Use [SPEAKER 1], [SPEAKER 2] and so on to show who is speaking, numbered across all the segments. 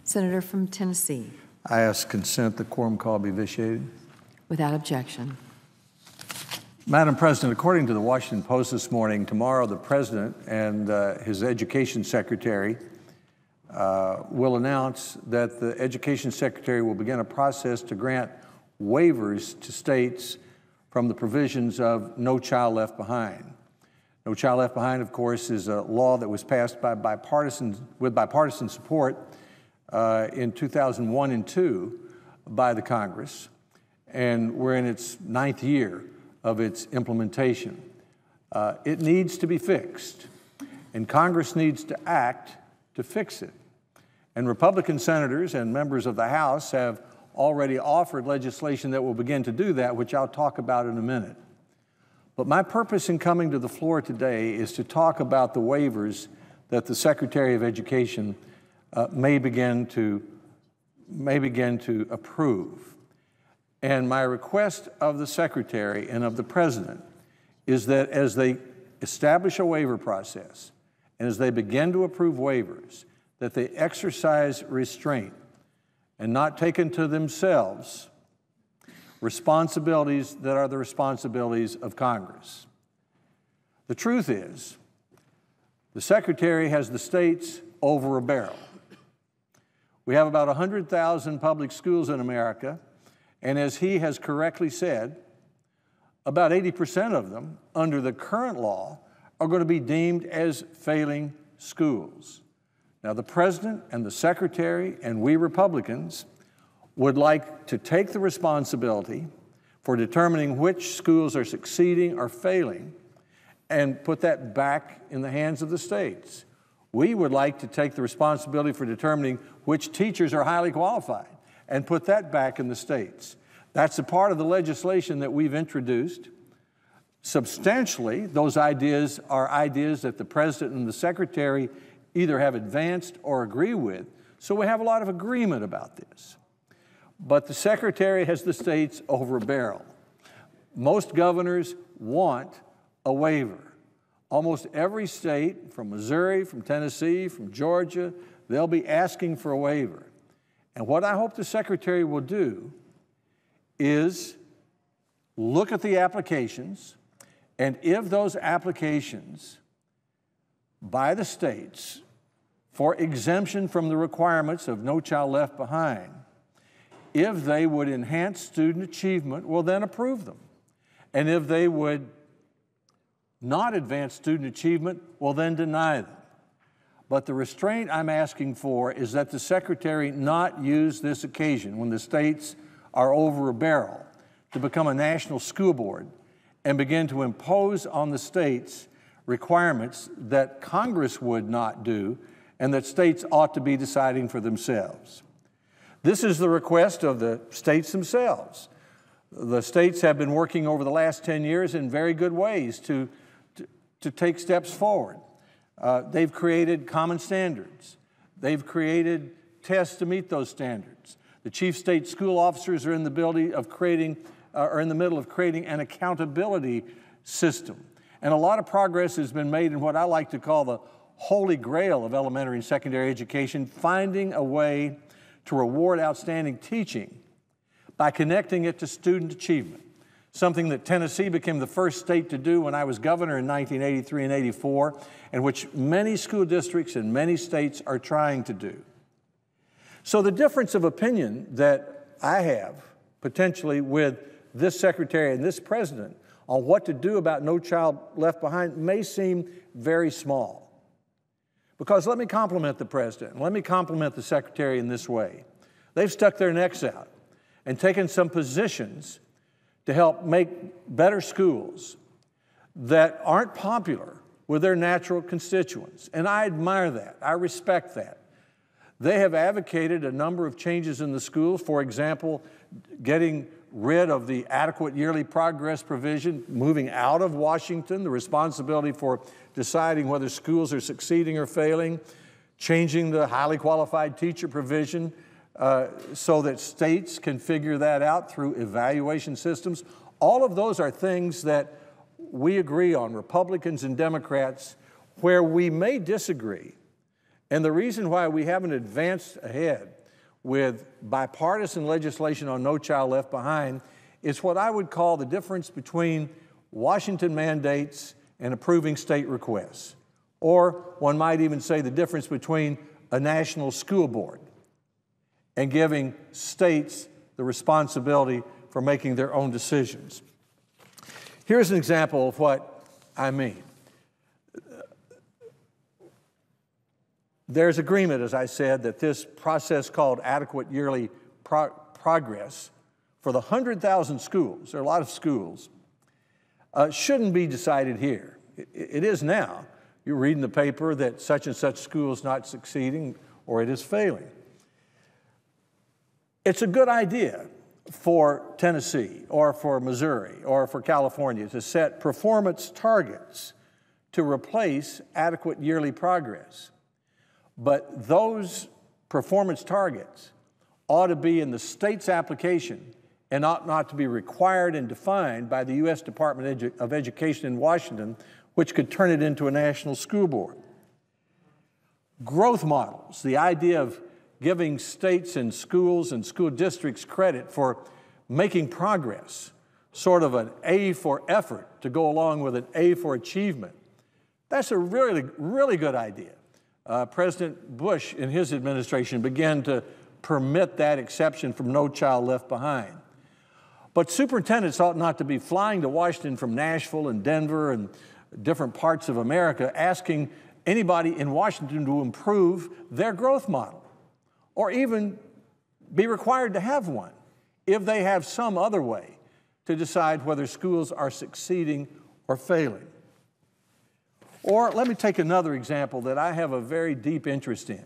[SPEAKER 1] Senator from Tennessee.
[SPEAKER 2] I ask consent the quorum call be vitiated.
[SPEAKER 1] Without objection.
[SPEAKER 2] Madam President, according to the Washington Post this morning, tomorrow the President and his Education Secretary will announce that the Education Secretary will begin a process to grant waivers to states from the provisions of No Child Left Behind. No Child Left Behind, of course, is a law that was passed with bipartisan support in 2001 and 2002 by the Congress, and we're in its 9th year of its implementation. It needs to be fixed, and Congress needs to act to fix it. And Republican senators and members of the House have already offered legislation that will begin to do that, which I'll talk about in a minute. But my purpose in coming to the floor today is to talk about the waivers that the Secretary of Education may begin to approve. And my request of the Secretary and of the President is that as they establish a waiver process and as they begin to approve waivers, that they exercise restraint and not take into themselves responsibilities that are the responsibilities of Congress. The truth is, the Secretary has the states over a barrel. We have about 100,000 public schools in America, and as he has correctly said, about 80% of them, under the current law, are going to be deemed as failing schools. Now, the President and the Secretary and we Republicans would like to take the responsibility for determining which schools are succeeding or failing and put that back in the hands of the states. We would like to take the responsibility for determining which teachers are highly qualified and put that back in the states. That's a part of the legislation that we've introduced. Substantially, those ideas are ideas that the President and the Secretary either have advanced or agree with, so we have a lot of agreement about this. But the Secretary has the states over a barrel. Most governors want a waiver. Almost every state, from Missouri, from Tennessee, from Georgia, they'll be asking for a waiver. And what I hope the Secretary will do is look at the applications, and if those applications by the states for exemption from the requirements of No Child Left Behind, if they would enhance student achievement, we'll then approve them. And if they would not advance student achievement, we'll then deny them. But the restraint I'm asking for is that the Secretary not use this occasion when the states are over a barrel to become a national school board and begin to impose on the states requirements that Congress would not do and that states ought to be deciding for themselves. This is the request of the states themselves. The states have been working over the last 10 years in very good ways to take steps forward. They've created common standards. They've created tests to meet those standards. The chief state school officers are in the middle of creating an accountability system. And a lot of progress has been made in what I like to call the holy grail of elementary and secondary education, finding a way to reward outstanding teaching by connecting it to student achievement, something that Tennessee became the first state to do when I was governor in 1983 and 84, and which many school districts in many states are trying to do. So the difference of opinion that I have potentially with this Secretary and this President on what to do about No Child Left Behind may seem very small. Because let me compliment the President, and let me compliment the Secretary in this way. They've stuck their necks out and taken some positions to help make better schools that aren't popular with their natural constituents. And I admire that. I respect that. They have advocated a number of changes in the schools, for example, getting rid of the adequate yearly progress provision, moving out of Washington, the responsibility for deciding whether schools are succeeding or failing, changing the highly qualified teacher provision so that states can figure that out through evaluation systems. All of those are things that we agree on, Republicans and Democrats. Where we may disagree And the reason why we haven't advanced ahead with bipartisan legislation on No Child Left Behind is what I would call the difference between Washington mandates and approving state requests. Or one might even say the difference between a national school board and giving states the responsibility for making their own decisions. Here's an example of what I mean. There's agreement, as I said, that this process called adequate yearly progress for the 100,000 schools, there are a lot of schools, shouldn't be decided here. It is now. You read in the paper that such and such school is not succeeding or it is failing. It's a good idea for Tennessee or for Missouri or for California to set performance targets to replace adequate yearly progress. But those performance targets ought to be in the state's application and ought not to be required and defined by the U.S. Department of Education in Washington, which could turn it into a national school board. Growth models, the idea of giving states and schools and school districts credit for making progress, sort of an A for effort to go along with an A for achievement. That's a really, really good idea. President Bush in his administration began to permit that exception from No Child Left Behind. But superintendents ought not to be flying to Washington from Nashville and Denver and different parts of America asking anybody in Washington to improve their growth model, or even be required to have one if they have some other way to decide whether schools are succeeding or failing. Or let me take another example that I have a very deep interest in.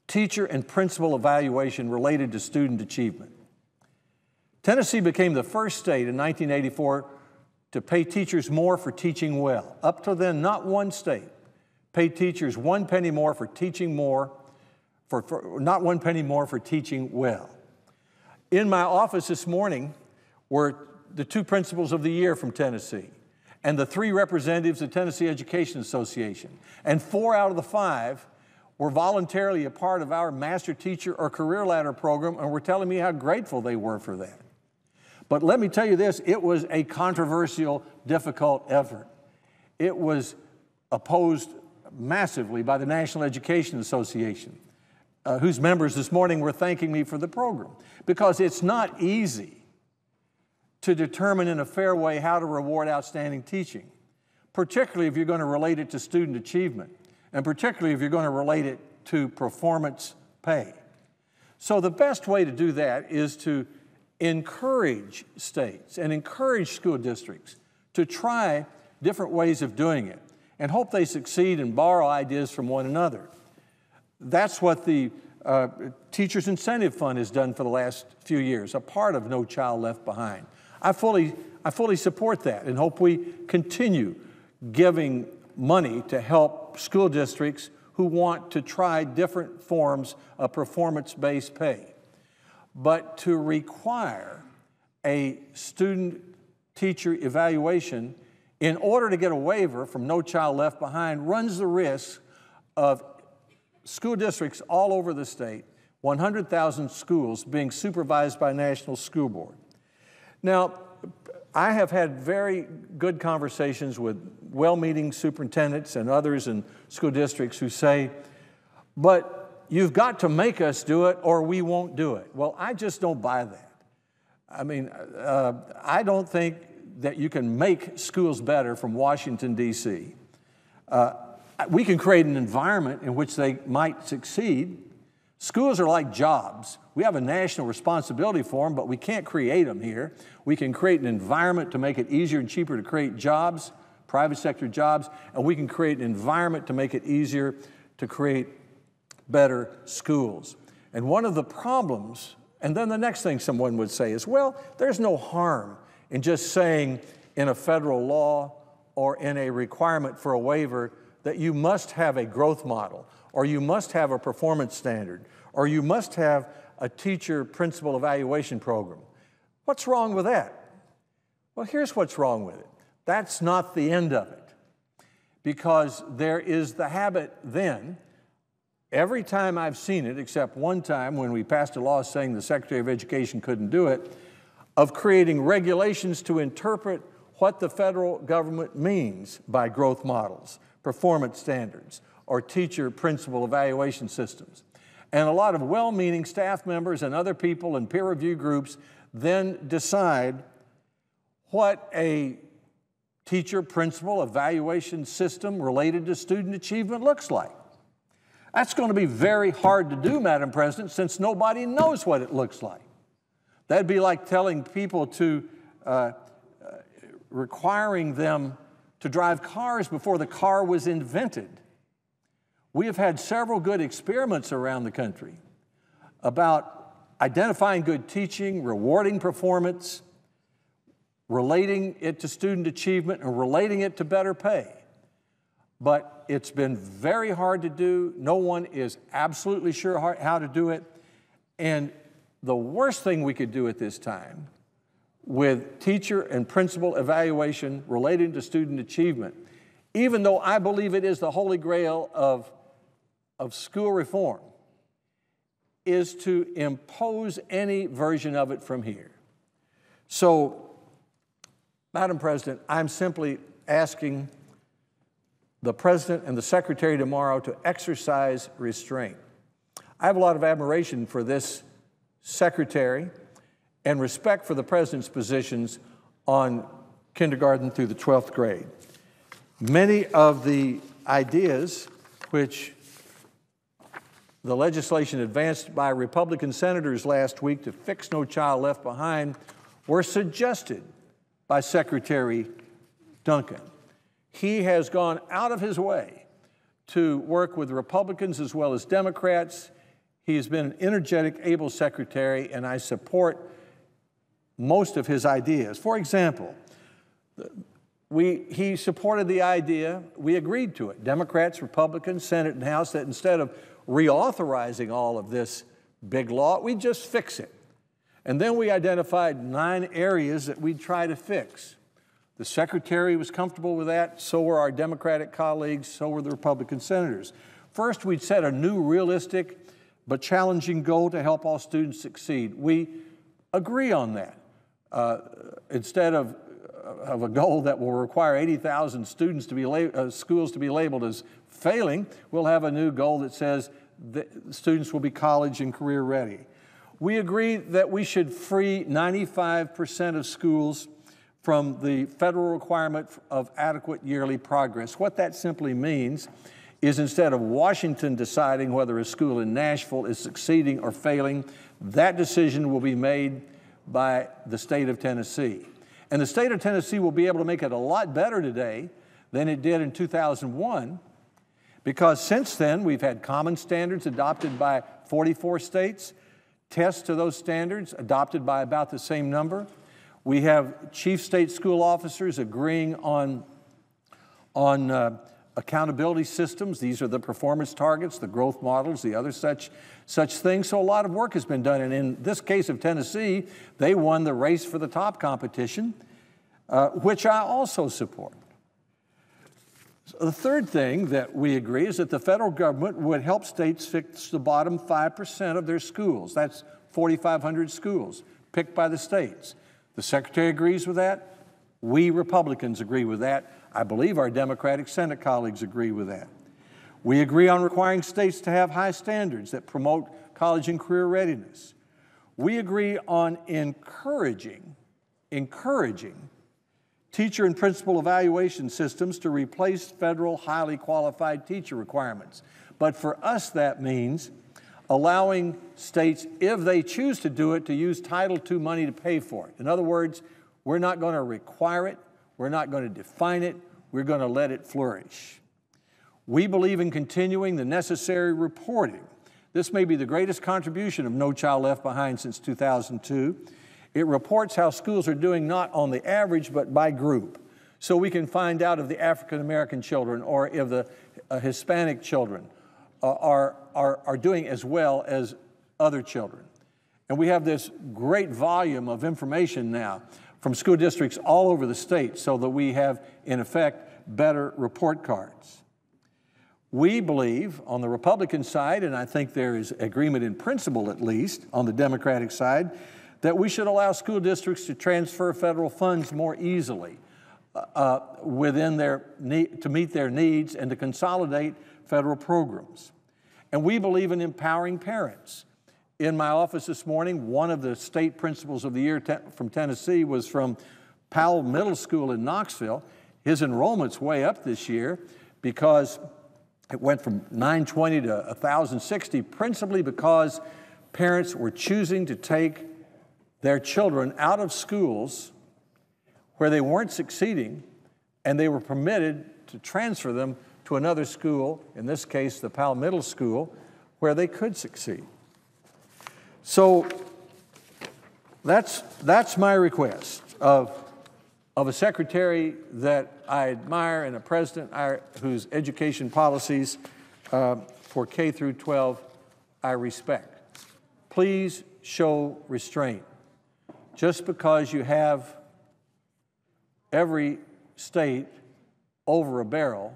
[SPEAKER 2] Teacher and principal evaluation related to student achievement. Tennessee became the first state in 1984 to pay teachers more for teaching well. Up to then, not one state paid teachers 1 penny more for teaching more, not 1 penny more for teaching well. In my office this morning were the 2 principals of the year from Tennessee and the 3 representatives of Tennessee Education Association. And 4 out of the 5 were voluntarily a part of our Master Teacher or Career Ladder program and were telling me how grateful they were for that. But let me tell you this, it was a controversial, difficult effort. It was opposed massively by the National Education Association, whose members this morning were thanking me for the program, because it's not easy to determine in a fair way how to reward outstanding teaching, particularly if you're going to relate it to student achievement, and particularly if you're going to relate it to performance pay. So the best way to do that is to encourage states and encourage school districts to try different ways of doing it and hope they succeed and borrow ideas from one another. That's what the Teachers Incentive Fund has done for the last few years, a part of No Child Left Behind. I fully support that and hope we continue giving money to help school districts who want to try different forms of performance-based pay. But to require a student-teacher evaluation in order to get a waiver from No Child Left Behind runs the risk of school districts all over the state, 100,000 schools, being supervised by a national school board. Now, I have had very good conversations with well-meaning superintendents and others in school districts who say, but you've got to make us do it or we won't do it. Well, I just don't buy that. I mean, I don't think that you can make schools better from Washington, D.C. We can create an environment in which they might succeed. Schools are like jobs. We have a national responsibility for them, but we can't create them here. We can create an environment to make it easier and cheaper to create jobs, private sector jobs, and we can create an environment to make it easier to create better schools. And one of the problems, and then the next thing someone would say is, well, there's no harm in just saying in a federal law or in a requirement for a waiver that you must have a growth model, or you must have a performance standard, or you must have a teacher principal evaluation program. What's wrong with that? Well, here's what's wrong with it. That's not the end of it, because there is the habit then every time I've seen it, except one time when we passed a law saying the Secretary of Education couldn't do it, of creating regulations to interpret what the federal government means by growth models, performance standards, or teacher principal evaluation systems. And a lot of well-meaning staff members and other people in peer review groups then decide what a teacher principal evaluation system related to student achievement looks like. That's going to be very hard to do, Madam President, since nobody knows what it looks like. That'd be like telling people to, requiring them to drive cars before the car was invented. We have had several good experiments around the country about identifying good teaching, rewarding performance, relating it to student achievement, and relating it to better pay. But it's been very hard to do. No one is absolutely sure how to do it. And the worst thing we could do at this time with teacher and principal evaluation relating to student achievement, even though I believe it is the holy grail of school reform, is to impose any version of it from here. So, Madam President, I'm simply asking the President and the Secretary tomorrow to exercise restraint. I have a lot of admiration for this Secretary and respect for the President's positions on kindergarten through the 12th grade. Many of the ideas which the legislation advanced by Republican senators last week to fix No Child Left Behind were suggested by Secretary Duncan. He has gone out of his way to work with Republicans as well as Democrats. He has been an energetic, able secretary, and I support most of his ideas. For example, he supported the idea, we agreed to it, Democrats, Republicans, Senate, and House, that instead of reauthorizing all of this big law, we just fix it. And then we identified 9 areas that we'd try to fix. The Secretary was comfortable with that, so were our Democratic colleagues, so were the Republican senators. First, we'd set a new, realistic, but challenging goal to help all students succeed. We agree on that. Instead of a goal that will require 80,000 students to be schools to be labeled as failing, we'll have a new goal that says that students will be college and career ready. We agree that we should free 95% of schools from the federal requirement of adequate yearly progress. What that simply means is instead of Washington deciding whether a school in Nashville is succeeding or failing, that decision will be made by the state of Tennessee. And the state of Tennessee will be able to make it a lot better today than it did in 2001, because since then we've had common standards adopted by 44 states, tests to those standards adopted by about the same number. We have chief state school officers agreeing on accountability systems. These are the performance targets, the growth models, the other such things. So a lot of work has been done. And in this case of Tennessee, they won the race for the top competition, which I also support. So the third thing that we agree is that the federal government would help states fix the bottom 5% of their schools. That's 4,500 schools picked by the states. The Secretary agrees with that. We Republicans agree with that. I believe our Democratic Senate colleagues agree with that. We agree on requiring states to have high standards that promote college and career readiness. We agree on encouraging teacher and principal evaluation systems to replace federal highly qualified teacher requirements. But for us, that means allowing states, if they choose to do it, to use Title II money to pay for it. In other words, we're not going to require it. We're not going to define it. We're going to let it flourish. We believe in continuing the necessary reporting. This may be the greatest contribution of No Child Left Behind since 2002. It reports how schools are doing not on the average, but by group. So we can find out if the African American children or if the Hispanic children are doing as well as other children. And we have this great volume of information now from school districts all over the state so that we have, in effect, better report cards. We believe on the Republican side, and I think there is agreement in principle at least on the Democratic side, that we should allow school districts to transfer federal funds more easily within their need, to meet their needs and to consolidate federal programs. And we believe in empowering parents. In my office this morning, one of the state principals of the year from Tennessee was from Powell Middle School in Knoxville. His enrollment's way up this year because it went from 920 to 1,060, principally because parents were choosing to take their children out of schools where they weren't succeeding, and they were permitted to transfer them to another school, in this case, the Powell Middle School, where they could succeed. So that's my request of a secretary that I admire and a president whose education policies for K through 12 I respect. Please show restraint. Just because you have every state over a barrel,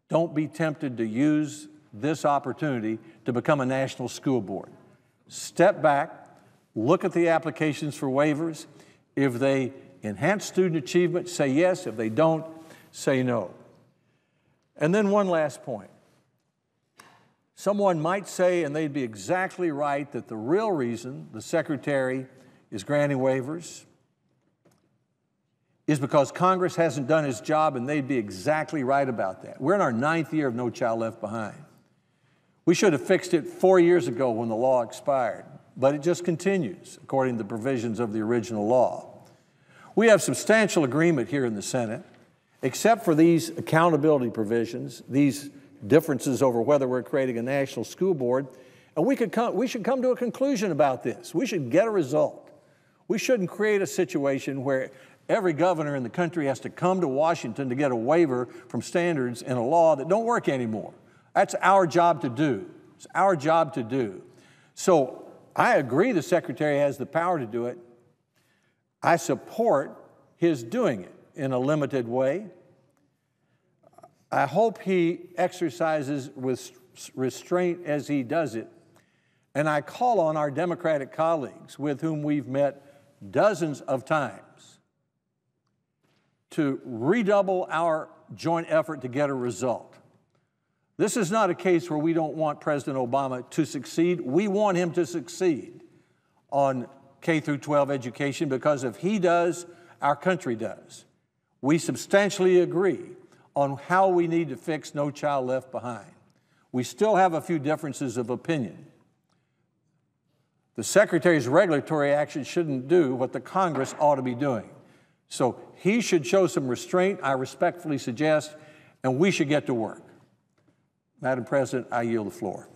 [SPEAKER 2] don't be tempted to use this opportunity to become a national school board. Step back, look at the applications for waivers. If they enhance student achievement, say yes. If they don't, say no. And then one last point. Someone might say, and they'd be exactly right, that the real reason the secretary is granting waivers is because Congress hasn't done its job, and they'd be exactly right about that. We're in our 9th year of No Child Left Behind. We should have fixed it 4 years ago when the law expired, but it just continues according to the provisions of the original law. We have substantial agreement here in the Senate, except for these accountability provisions, these differences over whether we're creating a national school board, and we should come to a conclusion about this. We should get a result. We shouldn't create a situation where every governor in the country has to come to Washington to get a waiver from standards in a law that don't work anymore. That's our job to do. It's our job to do. So I agree the secretary has the power to do it. I support his doing it in a limited way. I hope he exercises with restraint as he does it. And I call on our Democratic colleagues with whom we've met dozens of times to redouble our joint effort to get a result. This is not a case where we don't want President Obama to succeed. We want him to succeed on K through 12 education, because if he does, our country does. We substantially agree on how we need to fix No Child Left Behind. We still have a few differences of opinion. The Secretary's regulatory action shouldn't do what the Congress ought to be doing. So he should show some restraint, I respectfully suggest, and we should get to work. Madam President, I yield the floor.